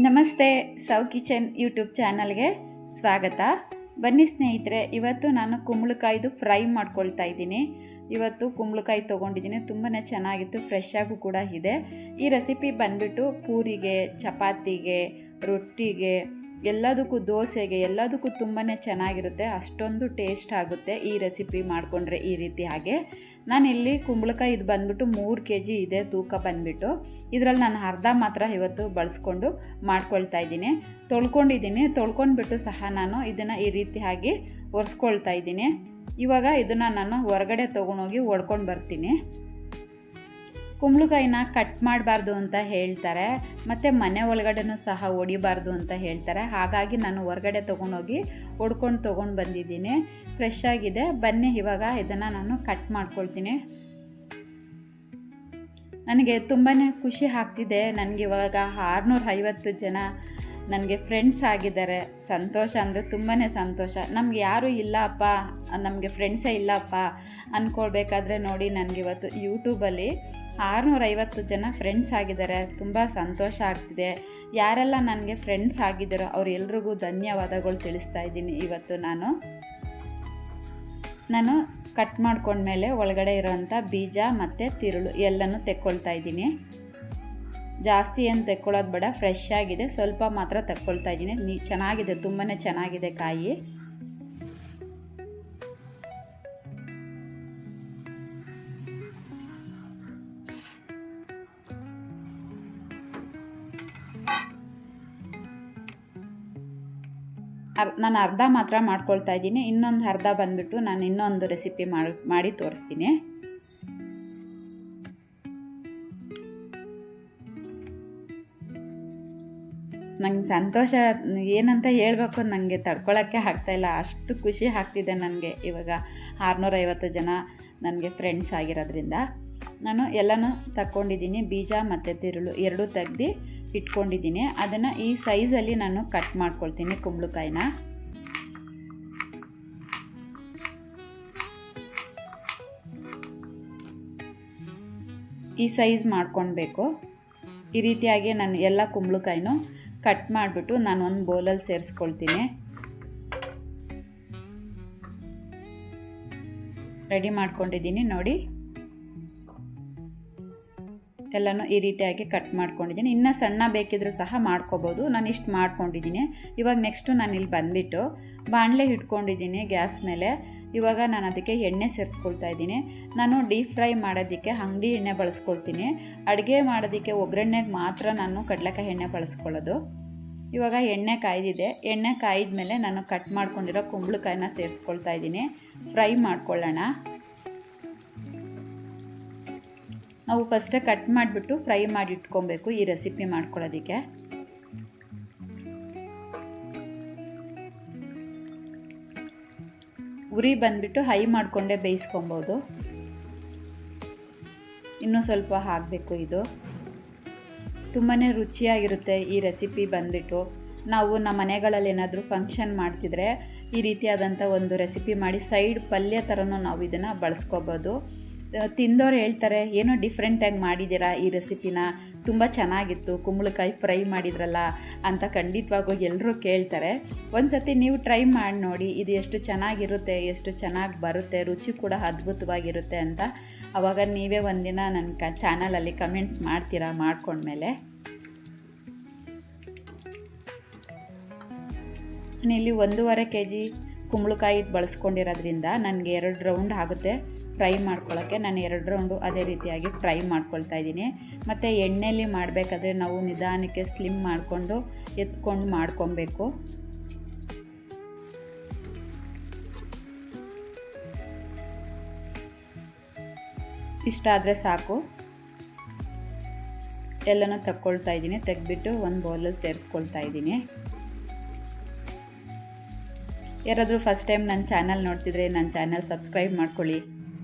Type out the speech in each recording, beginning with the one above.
ನಮಸ್ತೆ, ಸೌ kitchen YouTube ಚಾನಲ್ಗೆ ಸ್ವಾಗತ. ಬನ್ನಿ ಸ್ನೇಹಿತರೆ, ಇವತ್ತು ನಾನು ಕುಂಬಳಕಾಯಿದು ಫ್ರೈ ಮಾಡ್ಕೊಳ್ತಾ ಇದ್ದೀನಿ. ಇವತ್ತು ಕುಂಬಳಕಾಯಿ ತೊಗೊಂಡಿದ್ದೀನಿ, ತುಂಬಾ ಚೆನ್ನಾಗಿತ್ತು, ಫ್ರೆಶ್ ಆಗು ಕೂಡ ಇದೆ. ಈ ರೆಸಿಪಿ ಬಂದುಬಿಟ್ಟು ಪೂರಿಗೆ, ಚಪಾತಿಗೆ, ರೊಟ್ಟಿಗೆ, ಎಲ್ಲದಕ್ಕೂ, ದೋಸೆಗೆ, ಎಲ್ಲದಕ್ಕೂ ತುಂಬಾ ಚೆನ್ನಾಗಿರುತ್ತೆ. ಅಷ್ಟೊಂದು ಟೇಸ್ಟ್ ಆಗುತ್ತೆ ಈ ರೆಸಿಪಿ ಮಾಡಿಕೊಂಡ್ರೆ ಈ ರೀತಿ. ಹಾಗೆ ನಾನಿಲ್ಲಿ ಕುಂಬಳಕಾಯಿ ಇದು ಬಂದುಬಿಟ್ಟು 3 kg ಇದೆ ತೂಕ ಬಂದುಬಿಟ್ಟು. ಇದರಲ್ಲಿ ನಾನು ಅರ್ಧ ಮಾತ್ರ ಇವತ್ತು ಬಳಸ್ಕೊಂಡು ಮಾಡ್ಕೊಳ್ತಾ ಇದ್ದೀನಿ. ತೊಳ್ಕೊಂಡ್ಬಿಟ್ಟು ಸಹ ನಾನು ಇದನ್ನು ಈ ರೀತಿಯಾಗಿ ಒರೆಸ್ಕೊಳ್ತಾ ಇದ್ದೀನಿ. ಇವಾಗ ಇದನ್ನು ನಾನು ಹೊರಗಡೆ ತೊಗೊಂಡೋಗಿ ಒಡ್ಕೊಂಡು ಬರ್ತೀನಿ. ಕುಂಬಳಕಾಯಿನ ಕಟ್ ಮಾಡಬಾರ್ದು ಅಂತ ಹೇಳ್ತಾರೆ, ಮತ್ತು ಮನೆ ಒಳಗಡೆನೂ ಸಹ ಹೊಡಿಬಾರ್ದು ಅಂತ ಹೇಳ್ತಾರೆ. ಹಾಗಾಗಿ ನಾನು ಹೊರಗಡೆ ತೊಗೊಂಡೋಗಿ ತೊಗೊಂಡು ಬಂದಿದ್ದೀನಿ. ಫ್ರೆಶ್ ಆಗಿದೆ. ಬನ್ನಿ ಇವಾಗ ಇದನ್ನು ನಾನು ಕಟ್ ಮಾಡ್ಕೊಳ್ತೀನಿ. ನನಗೆ ತುಂಬಾ ಖುಷಿ ಆಗ್ತಿದೆ. ನನಗೆ ಇವಾಗ 650 ಜನ ನನಗೆ ಫ್ರೆಂಡ್ಸ್ ಆಗಿದ್ದಾರೆ. ಸಂತೋಷ ಅಂದರೆ ತುಂಬಾ ಸಂತೋಷ. ನಮ್ಗೆ ಯಾರೂ ಇಲ್ಲಪ್ಪ, ನಮಗೆ ಫ್ರೆಂಡ್ಸೇ ಇಲ್ಲಪ್ಪ ಅಂದ್ಕೊಳ್ಬೇಕಾದ್ರೆ ನೋಡಿ, ನನಗಿವತ್ತು ಯೂಟ್ಯೂಬಲ್ಲಿ 650 ಜನ ಫ್ರೆಂಡ್ಸ್ ಆಗಿದ್ದಾರೆ. ತುಂಬ ಸಂತೋಷ ಆಗ್ತಿದೆ. ಯಾರೆಲ್ಲ ನನಗೆ ಫ್ರೆಂಡ್ಸ್ ಆಗಿದ್ದಾರೋ ಅವರೆಲ್ರಿಗೂ ಧನ್ಯವಾದಗಳು ತಿಳಿಸ್ತಾ ಇದ್ದೀನಿ. ಇವತ್ತು ನಾನು ಕಟ್ ಮಾಡ್ಕೊಂಡ್ಮೇಲೆ ಒಳಗಡೆ ಇರೋವಂಥ ಬೀಜ ಮತ್ತು ತಿರುಳು ಎಲ್ಲನೂ ತೆಕ್ಕೊಳ್ತಾ ಇದ್ದೀನಿ. ಜಾಸ್ತಿ ಏನು ತೆಕ್ಕೊಳ್ಳೋದು ಬೇಡ, ಫ್ರೆಶ್ ಆಗಿದೆ, ಸ್ವಲ್ಪ ಮಾತ್ರ ತೆಕ್ಕೊಳ್ತಾ ಇದ್ದೀನಿ. ಚೆನ್ನಾಗಿದೆ, ತುಂಬಾ ಚೆನ್ನಾಗಿದೆ ಕಾಯಿ. ನಾನು ಅರ್ಧ ಮಾತ್ರ ಮಾಡ್ಕೊಳ್ತಾ ಇದ್ದೀನಿ. ಇನ್ನೊಂದು ಅರ್ಧ ಬಂದುಬಿಟ್ಟು ನಾನು ಇನ್ನೊಂದು ರೆಸಿಪಿ ಮಾಡಿ ತೋರಿಸ್ತೀನಿ. ನಂಗೆ ಸಂತೋಷ ಏನಂತ ಹೇಳಬೇಕು, ನನಗೆ ತಡ್ಕೊಳ್ಳೋಕ್ಕೆ ಆಗ್ತಾಯಿಲ್ಲ, ಅಷ್ಟು ಖುಷಿ ಆಗ್ತಿದೆ ನನಗೆ. ಇವಾಗ 650 ಜನ ನನಗೆ ಫ್ರೆಂಡ್ಸ್ ಆಗಿರೋದ್ರಿಂದ ನಾನು ಎಲ್ಲನೂ ತಗೊಂಡಿದ್ದೀನಿ. ಬೀಜ ಮತ್ತು ತಿರುಳು ಎರಡೂ ತೆಗ್ದು ಇಟ್ಕೊಂಡಿದ್ದೀನಿ. ಅದನ್ನು ಈ ಸೈಜಲ್ಲಿ ನಾನು ಕಟ್ ಮಾಡ್ಕೊಳ್ತೀನಿ ಕುಂಬಳಕಾಯಿನ. ಈ ಸೈಜ್ ಮಾಡ್ಕೊಳ್ಬೇಕು. ಈ ರೀತಿಯಾಗಿ ನಾನು ಎಲ್ಲ ಕುಂಬಳಕಾಯಿನೂ ಕಟ್ ಮಾಡಿಬಿಟ್ಟು ನಾನು ಒಂದು ಬೌಲಲ್ಲಿ ಸೇರಿಸ್ಕೊಳ್ತೀನಿ. ರೆಡಿ ಮಾಡ್ಕೊಂಡಿದ್ದೀನಿ ನೋಡಿ. ಎಲ್ಲನೂ ಈ ರೀತಿಯಾಗಿ ಕಟ್ ಮಾಡ್ಕೊಂಡಿದ್ದೀನಿ. ಇನ್ನೂ ಸಣ್ಣ ಬೇಕಿದ್ರೂ ಸಹ ಮಾಡ್ಕೋಬೋದು. ನಾನು ಇಷ್ಟು ಮಾಡ್ಕೊಂಡಿದ್ದೀನಿ. ಇವಾಗ ನೆಕ್ಸ್ಟು ನಾನು ಇಲ್ಲಿ ಬಂದುಬಿಟ್ಟು ಬಾಣಲೆ ಇಟ್ಕೊಂಡಿದ್ದೀನಿ ಗ್ಯಾಸ್ ಮೇಲೆ. ಇವಾಗ ನಾನು ಅದಕ್ಕೆ ಎಣ್ಣೆ ಸೇರಿಸ್ಕೊಳ್ತಾ ಇದ್ದೀನಿ. ನಾನು ಡೀಪ್ ಫ್ರೈ ಮಾಡೋದಕ್ಕೆ ಅಂಗಡಿ ಎಣ್ಣೆ ಬಳಸ್ಕೊಳ್ತೀನಿ. ಅಡುಗೆ ಮಾಡೋದಕ್ಕೆ ಒಗ್ಗರಣೆಗೆ ಮಾತ್ರ ನಾನು ಕಡಲೆಕಾಯಿ ಎಣ್ಣೆ ಬಳಸ್ಕೊಳ್ಳೋದು. ಇವಾಗ ಎಣ್ಣೆ ಕಾಯ್ದಿದೆ. ಎಣ್ಣೆ ಕಾಯ್ದ ಮೇಲೆ ನಾನು ಕಟ್ ಮಾಡ್ಕೊಂಡಿರೋ ಕುಂಬಳಕಾಯಿನ ಸೇರಿಸ್ಕೊಳ್ತಾ ಇದ್ದೀನಿ. ಫ್ರೈ ಮಾಡ್ಕೊಳ್ಳೋಣ. ನಾವು ಫಸ್ಟೇ ಕಟ್ ಮಾಡಿಬಿಟ್ಟು ಫ್ರೈ ಮಾಡಿ ಇಟ್ಕೊಬೇಕು ಈ ರೆಸಿಪಿ ಮಾಡ್ಕೊಳ್ಳೋದಕ್ಕೆ. ಉರಿ ಬಂದುಬಿಟ್ಟು ಹೈ ಮಾಡಿಕೊಂಡೇ ಬೇಯಿಸ್ಕೊಬೋದು. ಇನ್ನೂ ಸ್ವಲ್ಪ ಹಾಕಬೇಕು. ಇದು ತುಂಬಾ ರುಚಿಯಾಗಿರುತ್ತೆ ಈ ರೆಸಿಪಿ ಬಂದುಬಿಟ್ಟು. ನಾವು ನಮ್ಮ ಮನೆಗಳಲ್ಲಿ ಏನಾದರೂ ಫಂಕ್ಷನ್ ಮಾಡ್ತಿದ್ರೆ ಈ ರೀತಿಯಾದಂಥ ಒಂದು ರೆಸಿಪಿ ಮಾಡಿ ಸೈಡ್ ಪಲ್ಯ ಥರನೂ ನಾವು ಇದನ್ನು ಬಳಸ್ಕೋಬೋದು. ತಿಂದವ್ರು ಹೇಳ್ತಾರೆ, ಏನೋ ಡಿಫ್ರೆಂಟಾಗಿ ಮಾಡಿದ್ದೀರಾ ಈ ರೆಸಿಪಿನ, ತುಂಬ ಚೆನ್ನಾಗಿತ್ತು, ಕುಂಬಳಕಾಯಿ ಫ್ರೈ ಮಾಡಿದ್ರಲ್ಲ ಅಂತ ಖಂಡಿತವಾಗೂ ಎಲ್ಲರೂ ಕೇಳ್ತಾರೆ. ಒಂದು ಸತಿ ನೀವು ಟ್ರೈ ಮಾಡಿ ನೋಡಿ, ಇದು ಎಷ್ಟು ಚೆನ್ನಾಗಿರುತ್ತೆ, ಎಷ್ಟು ಚೆನ್ನಾಗಿ ಬರುತ್ತೆ, ರುಚಿ ಕೂಡ ಅದ್ಭುತವಾಗಿರುತ್ತೆ ಅಂತ. ಆವಾಗ ನೀವೇ ಒಂದಿನ ನನ್ನ ಚಾನಲಲ್ಲಿ ಕಮೆಂಟ್ಸ್ ಮಾಡ್ತೀರಾ ಮಾಡ್ಕೊಂಡ್ಮೇಲೆ. ನಾನಿಲ್ಲಿ 1.5 kg ಕುಂಬಳಕಾಯಿ ಬಳಸ್ಕೊಂಡಿರೋದ್ರಿಂದ ನನಗೆ 2 ರೌಂಡ್ ಆಗುತ್ತೆ ಫ್ರೈ ಮಾಡ್ಕೊಳ್ಳೋಕ್ಕೆ. ನಾನು 2 ರೌಂಡು ಅದೇ ರೀತಿಯಾಗಿ ಫ್ರೈ ಮಾಡ್ಕೊಳ್ತಾ ಇದ್ದೀನಿ. ಮತ್ತು ಎಣ್ಣೆಯಲ್ಲಿ ಮಾಡಬೇಕಾದ್ರೆ ನಾವು ನಿಧಾನಕ್ಕೆ ಸ್ಲಿಮ್ ಮಾಡಿಕೊಂಡು ಎತ್ಕೊಂಡು ಮಾಡ್ಕೊಬೇಕು. ಇಷ್ಟಾದರೆ ಸಾಕು. ಎಲ್ಲನೂ ತಗೊಳ್ತಾ ಇದ್ದೀನಿ. ತೆಗೆದ್ಬಿಟ್ಟು ಒಂದು ಬೌಲಲ್ಲಿ ಸೇರಿಸ್ಕೊಳ್ತಾ ಇದ್ದೀನಿ. ಯಾರಾದರೂ ಫಸ್ಟ್ ಟೈಮ್ ನನ್ನ ಚಾನಲ್ ನೋಡ್ತಿದ್ರೆ ನನ್ನ ಚಾನಲ್ ಸಬ್ಸ್ಕ್ರೈಬ್ ಮಾಡ್ಕೊಳ್ಳಿ.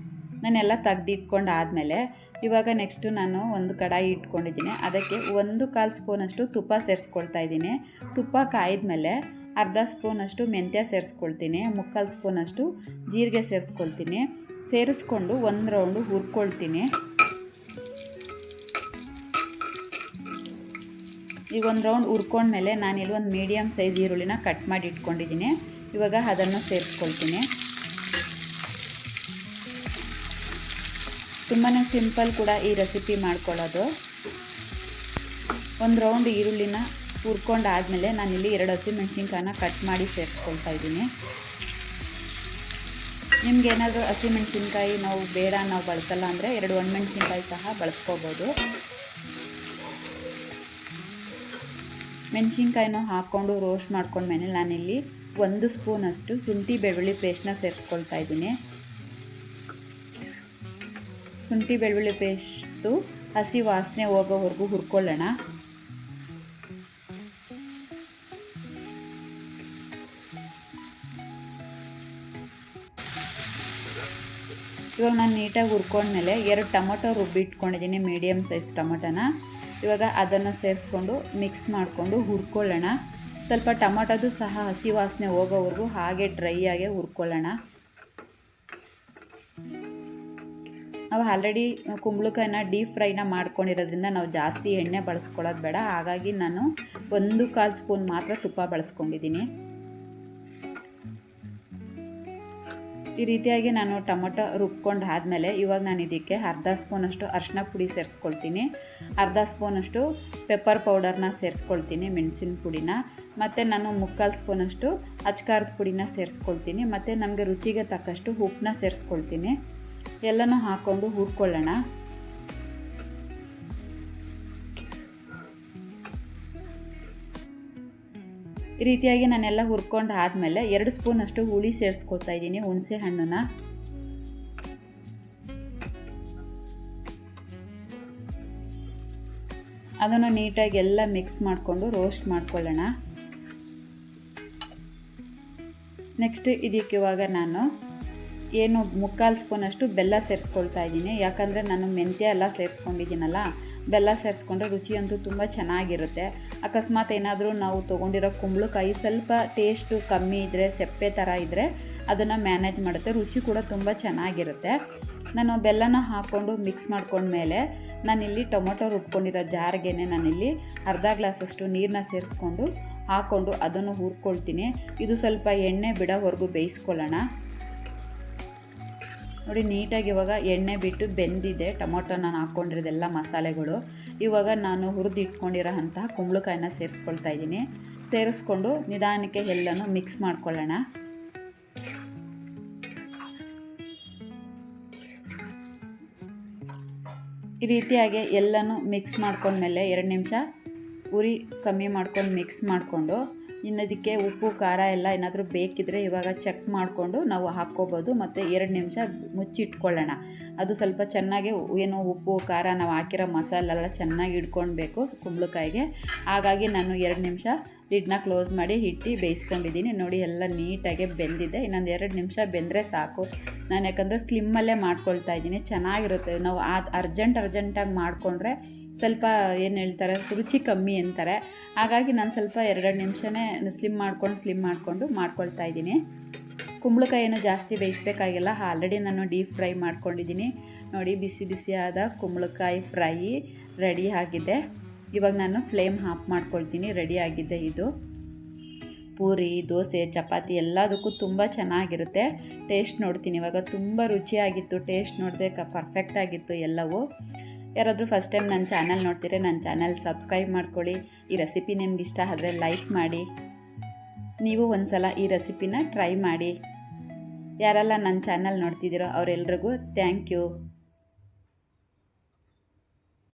ನಾನೆಲ್ಲ ತೆಗ್ದಿಟ್ಕೊಂಡು ಆದಮೇಲೆ ಇವಾಗ ನೆಕ್ಸ್ಟು ನಾನು ಒಂದು ಕಡಾಯಿ ಇಟ್ಕೊಂಡಿದ್ದೀನಿ. ಅದಕ್ಕೆ 1/4 ಸ್ಪೂನಷ್ಟು ತುಪ್ಪ ಸೇರಿಸ್ಕೊಳ್ತಾ ಇದ್ದೀನಿ. ತುಪ್ಪ ಕಾಯಿದ್ಮೇಲೆ ಅರ್ಧ ಸ್ಪೂನಷ್ಟು ಮೆಂತ್ಯ ಸೇರಿಸ್ಕೊಳ್ತೀನಿ. 3/4 ಸ್ಪೂನಷ್ಟು ಜೀರಿಗೆ ಸೇರಿಸ್ಕೊಳ್ತೀನಿ. ಸೇರಿಸ್ಕೊಂಡು ಒಂದು ರೌಂಡು ಹುರ್ಕೊಳ್ತೀನಿ. ಈಗ ಒಂದು ರೌಂಡ್ ಹುರ್ಕೊಂಡ್ಮೇಲೆ ನಾನಿಲ್ಲಿ ಒಂದು ಮೀಡಿಯಮ್ ಸೈಜ್ ಈರುಳ್ಳಿನ ಕಟ್ ಮಾಡಿ ಇಟ್ಕೊಂಡಿದ್ದೀನಿ. ಇವಾಗ ಅದನ್ನು ಸೇರಿಸ್ಕೊಳ್ತೀನಿ. ತುಂಬಾ ಸಿಂಪಲ್ ಕೂಡ ಈ ರೆಸಿಪಿ ಮಾಡ್ಕೊಳ್ಳೋದು. ಒಂದು ರೌಂಡ್ ಈರುಳ್ಳಿನ ಹುರ್ಕೊಂಡಾದಮೇಲೆ ನಾನಿಲ್ಲಿ 2 ಹಸಿಮೆಣ್ಸಿನ್ಕಾಯನ್ನ ಕಟ್ ಮಾಡಿ ಸೇರಿಸ್ಕೊಳ್ತಾ ಇದ್ದೀನಿ. ನಿಮ್ಗೇನಾದರೂ ಹಸಿಮೆಣ್ಸಿನ್ಕಾಯಿ ನಾವು ಬಳಸಲ್ಲ ಅಂದರೆ 2 ಒಣಮೆಣ್ಸಿನ್ಕಾಯಿ ಸಹ ಬಳಸ್ಕೋಬೋದು. ಮೆಣಸಿನ್ಕಾಯಿನೂ ಹಾಕ್ಕೊಂಡು ರೋಸ್ಟ್ ಮಾಡ್ಕೊಂಡ್ಮೇಲೆ ನಾನಿಲ್ಲಿ 1 ಸ್ಪೂನಷ್ಟು ಶುಂಠಿ ಬೆಳ್ಳುಳ್ಳಿ ಪೇಸ್ಟ್ನ ಸೇರಿಸ್ಕೊಳ್ತಾ ಇದ್ದೀನಿ. ಶುಂಠಿ ಬೆಳ್ಳುಳ್ಳಿ ಪೇಸ್ಟು ಹಸಿ ವಾಸನೆ ಹೋಗೋವರೆಗೂ ಹುರ್ಕೊಳ್ಳೋಣ. ಇವಾಗ ನಾನು ನೀಟಾಗಿ ಹುರ್ಕೊಂಡ್ಮೇಲೆ 2 ಟೊಮೊಟೊ ರುಬ್ಬಿಟ್ಕೊಂಡಿದ್ದೀನಿ, ಮೀಡಿಯಮ್ ಸೈಜ್ ಟೊಮೊಟೊನ. ಇವಾಗ ಅದನ್ನು ಸೇರಿಸ್ಕೊಂಡು ಮಿಕ್ಸ್ ಮಾಡಿಕೊಂಡು ಹುರ್ಕೊಳ್ಳೋಣ. ಸ್ವಲ್ಪ ಟೊಮೊಟೊದು ಸಹ ಹಸಿ ವಾಸನೆ ಹೋಗೋವರೆಗೂ ಹಾಗೆ ಡ್ರೈ ಆಗಿ ಹುರ್ಕೊಳ್ಳೋಣ. ನಾವು ಆಲ್ರೆಡಿ ಕುಂಬಳಕಾಯಿನ ಡೀಪ್ ಫ್ರೈನ ಮಾಡ್ಕೊಂಡಿರೋದ್ರಿಂದ ನಾವು ಜಾಸ್ತಿ ಎಣ್ಣೆ ಬಳಸ್ಕೊಳ್ಳೋದು ಬೇಡ. ಹಾಗಾಗಿ ನಾನು 1/4 ಸ್ಪೂನ್ ಮಾತ್ರ ತುಪ್ಪ ಬಳಸ್ಕೊಂಡಿದ್ದೀನಿ. ಈ ರೀತಿಯಾಗಿ ನಾನು ಟೊಮೊಟೊ ರುಬ್ಕೊಂಡು ಆದಮೇಲೆ ಇವಾಗ ನಾನು ಇದಕ್ಕೆ ಅರ್ಧ ಸ್ಪೂನಷ್ಟು ಅರಿಶಿನ ಪುಡಿ ಸೇರಿಸ್ಕೊಳ್ತೀನಿ. ಅರ್ಧ ಸ್ಪೂನಷ್ಟು ಪೆಪ್ಪರ್ ಪೌಡರ್ನ ಸೇರಿಸ್ಕೊಳ್ತೀನಿ, ಮೆಣಸಿನ ಪುಡಿನ. ಮತ್ತು ನಾನು 3/4 ಸ್ಪೂನಷ್ಟು ಅಚ್ಕಾರದ ಪುಡಿನ ಸೇರಿಸ್ಕೊಳ್ತೀನಿ. ಮತ್ತು ನಮಗೆ ರುಚಿಗೆ ತಕ್ಕಷ್ಟು ಉಪ್ಪನ್ನ ಸೇರಿಸ್ಕೊಳ್ತೀನಿ. ಎಲ್ಲನೂ ಹಾಕ್ಕೊಂಡು ಹುರ್ಕೊಳ್ಳೋಣ. ಈ ರೀತಿಯಾಗಿ ನಾನೆಲ್ಲ ಹುರ್ಕೊಂಡು ಆದಮೇಲೆ 2 ಸ್ಪೂನಷ್ಟು ಹುಳಿ ಸೇರಿಸ್ಕೊಳ್ತಾ ಇದ್ದೀನಿ, ಹುಣಸೆ ಹಣ್ಣನ್ನ. ಅದನ್ನು ನೀಟಾಗಿ ಎಲ್ಲ ಮಿಕ್ಸ್ ಮಾಡಿಕೊಂಡು ರೋಸ್ಟ್ ಮಾಡ್ಕೊಳ್ಳೋಣ. ನೆಕ್ಸ್ಟ್ ಇದಕ್ಕೆ ಇವಾಗ ನಾನು 3/4 ಸ್ಪೂನಷ್ಟು ಬೆಲ್ಲ ಸೇರಿಸ್ಕೊಳ್ತಾ ಇದ್ದೀನಿ. ಯಾಕಂದರೆ ನಾನು ಮೆಂತ್ಯ ಎಲ್ಲ ಸೇರಿಸ್ಕೊಂಡಿದ್ದೀನಲ್ಲ, ಬೆಲ್ಲ ಸೇರಿಸ್ಕೊಂಡ್ರೆ ರುಚಿ ಅಂತೂ ತುಂಬ ಚೆನ್ನಾಗಿರುತ್ತೆ. ಅಕಸ್ಮಾತ್ ಏನಾದರೂ ನಾವು ತೊಗೊಂಡಿರೋ ಕುಂಬಳಕಾಯಿ ಸ್ವಲ್ಪ ಟೇಸ್ಟು ಕಮ್ಮಿ ಇದ್ದರೆ, ಸೆಪ್ಪೆ ಥರ ಇದ್ದರೆ ಅದನ್ನು ಮ್ಯಾನೇಜ್ ಮಾಡುತ್ತೆ. ರುಚಿ ಕೂಡ ತುಂಬ ಚೆನ್ನಾಗಿರುತ್ತೆ. ನಾನು ಬೆಲ್ಲನ ಹಾಕ್ಕೊಂಡು ಮಿಕ್ಸ್ ಮಾಡ್ಕೊಂಡ್ಮೇಲೆ ನಾನಿಲ್ಲಿ ಟೊಮೊಟೊ ರುಬ್ಕೊಂಡಿರೋ ಜಾರ್ಗೆ ನಾನಿಲ್ಲಿ ಅರ್ಧ ಗ್ಲಾಸಷ್ಟು ನೀರನ್ನ ಸೇರಿಸ್ಕೊಂಡು ಹಾಕ್ಕೊಂಡು ಅದನ್ನು ಹುರ್ಕೊಳ್ತೀನಿ. ಇದು ಸ್ವಲ್ಪ ಎಣ್ಣೆ ಬಿಡೋವರೆಗೂ ಬೇಯಿಸ್ಕೊಳ್ಳೋಣ. ನೋಡಿ, ನೀಟಾಗಿ ಇವಾಗ ಎಣ್ಣೆ ಬಿಟ್ಟು ಬೆಂದಿದೆ ಟೊಮೊಟೊ ನಾನು ಹಾಕ್ಕೊಂಡಿರೋದೆಲ್ಲ ಮಸಾಲೆಗಳು. ಇವಾಗ ನಾನು ಹುರಿದಿಟ್ಕೊಂಡಿರೋ ಅಂತಹ ಕುಂಬಳಕಾಯಿನ ಸೇರಿಸ್ಕೊಳ್ತಾ ಇದ್ದೀನಿ. ಸೇರಿಸ್ಕೊಂಡು ನಿಧಾನಕ್ಕೆ ಎಲ್ಲನೂ ಮಿಕ್ಸ್ ಮಾಡ್ಕೊಳ್ಳೋಣ. ಈ ರೀತಿಯಾಗಿ ಎಲ್ಲನೂ ಮಿಕ್ಸ್ ಮಾಡ್ಕೊಂಡ್ಮೇಲೆ 2 ನಿಮಿಷ ಉರಿ ಕಮ್ಮಿ ಮಾಡ್ಕೊಂಡು ಮಿಕ್ಸ್ ಮಾಡಿಕೊಂಡು ಇನ್ನದಕ್ಕೆ ಉಪ್ಪು ಖಾರ ಎಲ್ಲ ಏನಾದರೂ ಬೇಕಿದ್ದರೆ ಇವಾಗ ಚೆಕ್ ಮಾಡಿಕೊಂಡು ನಾವು ಹಾಕ್ಕೋಬೋದು. ಮತ್ತು 2 ನಿಮಿಷ ಮುಚ್ಚಿಟ್ಕೊಳ್ಳೋಣ. ಅದು ಸ್ವಲ್ಪ ಚೆನ್ನಾಗಿ ಉಪ್ಪು ಖಾರ ನಾವು ಹಾಕಿರೋ ಮಸಾಲೆಲ್ಲ ಚೆನ್ನಾಗಿ ಇಟ್ಕೊಳ್ಬೇಕು ಕುಂಬಳಕಾಯಿಗೆ. ಹಾಗಾಗಿ ನಾನು 2 ನಿಮಿಷ ಲಿಡ್ನ ಕ್ಲೋಸ್ ಮಾಡಿ ಇಟ್ಟು ಬೇಯಿಸ್ಕೊಂಡಿದ್ದೀನಿ. ನೋಡಿ, ಎಲ್ಲ ನೀಟಾಗಿ ಬೆಂದಿದೆ. ಇನ್ನೊಂದು 2 ನಿಮಿಷ ಬೆಂದರೆ ಸಾಕು. ನಾನು ಯಾಕಂದರೆ ಸ್ಲಿಮ್ಮಲ್ಲೇ ಮಾಡ್ಕೊಳ್ತಾ ಇದ್ದೀನಿ, ಚೆನ್ನಾಗಿರುತ್ತೆ. ನಾವು ಅರ್ಜೆಂಟಾಗಿ ಮಾಡಿಕೊಂಡ್ರೆ ಸ್ವಲ್ಪ ಏನು ಹೇಳ್ತಾರೆ, ರುಚಿ ಕಮ್ಮಿ ಅಂತಾರೆ. ಹಾಗಾಗಿ ನಾನು ಸ್ವಲ್ಪ 2 ನಿಮಿಷನೇ ಸ್ಲಿಮ್ ಮಾಡಿಕೊಂಡು ಮಾಡ್ಕೊಳ್ತಾ ಇದ್ದೀನಿ. ಕುಂಬಳಕಾಯಿ ಏನು ಜಾಸ್ತಿ ಬೇಯಿಸಬೇಕಾಗಿಲ್ಲ, ಆಲ್ರೆಡಿ ನಾನು ಡೀಪ್ ಫ್ರೈ ಮಾಡ್ಕೊಂಡಿದ್ದೀನಿ. ನೋಡಿ, ಬಿಸಿ ಬಿಸಿಯಾದ ಕುಂಬಳಕಾಯಿ ಫ್ರೈ ರೆಡಿ ಆಗಿದೆ. ಇವಾಗ ನಾನು ಫ್ಲೇಮ್ ಆಫ್ ಮಾಡ್ಕೊಳ್ತೀನಿ. ರೆಡಿ ಆಗಿದೆ ಇದು. ಪೂರಿ, ದೋಸೆ, ಚಪಾತಿ ಎಲ್ಲದಕ್ಕೂ ತುಂಬ ಚೆನ್ನಾಗಿರುತ್ತೆ. ಟೇಸ್ಟ್ ನೋಡ್ತೀನಿ ಇವಾಗ. ತುಂಬ ರುಚಿಯಾಗಿತ್ತು. ಟೇಸ್ಟ್ ನೋಡಿದೆ ಪರ್ಫೆಕ್ಟಾಗಿತ್ತು ಎಲ್ಲವೂ. ಯಾರಾದರೂ ಫಸ್ಟ್ ಟೈಮ್ ನನ್ನ ಚಾನಲ್ ನೋಡ್ತೀರಾ, ನನ್ನ ಚಾನಲ್ ಸಬ್ಸ್ಕ್ರೈಬ್ ಮಾಡ್ಕೊಳ್ಳಿ. ಈ ರೆಸಿಪಿ ನಿಮ್ಗೆ ಇಷ್ಟ ಆದರೆ ಲೈಕ್ ಮಾಡಿ. ನೀವು ಒಂದು ಸಲ ಈ ರೆಸಿಪಿನ ಟ್ರೈ ಮಾಡಿ. ಯಾರೆಲ್ಲ ನನ್ನ ಚಾನಲ್ ನೋಡ್ತಿದ್ದೀರೋ ಅವರೆಲ್ರಿಗೂ ಥ್ಯಾಂಕ್ ಯು.